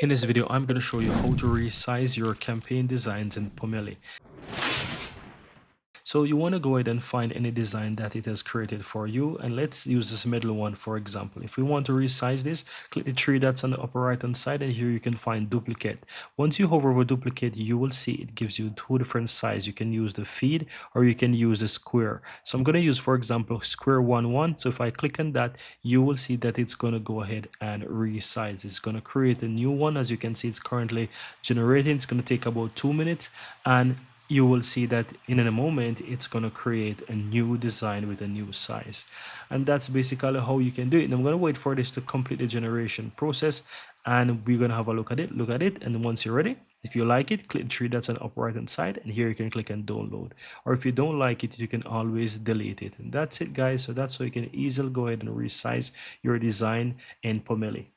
In this video, I'm going to show you how to resize your campaign designs in Pomelli. So you want to go ahead and find any design that it has created for you, and let's use this middle one for example. If we want to resize this, click the three dots on the upper right hand side, and here you can find duplicate. Once you hover over duplicate, you will see it gives you two different sizes. You can use the feed or you can use the square. So I'm going to use, for example, square 1 1. So if I click on that, you will see that it's going to go ahead and resize. It's going to create a new one. As you can see, it's currently generating. It's going to take about 2 minutes, and you will see that in a moment it's going to create a new design with a new size. And that's basically how you can do it. And I'm going to wait for this to complete the generation process, and we're going to have a look at it. And once you're ready, if you like it, click the three dots on the upper right hand side, and here you can click and download. Or if you don't like it, you can always delete it. And that's it, guys. So that's how you can easily go ahead and resize your design in Pomelli.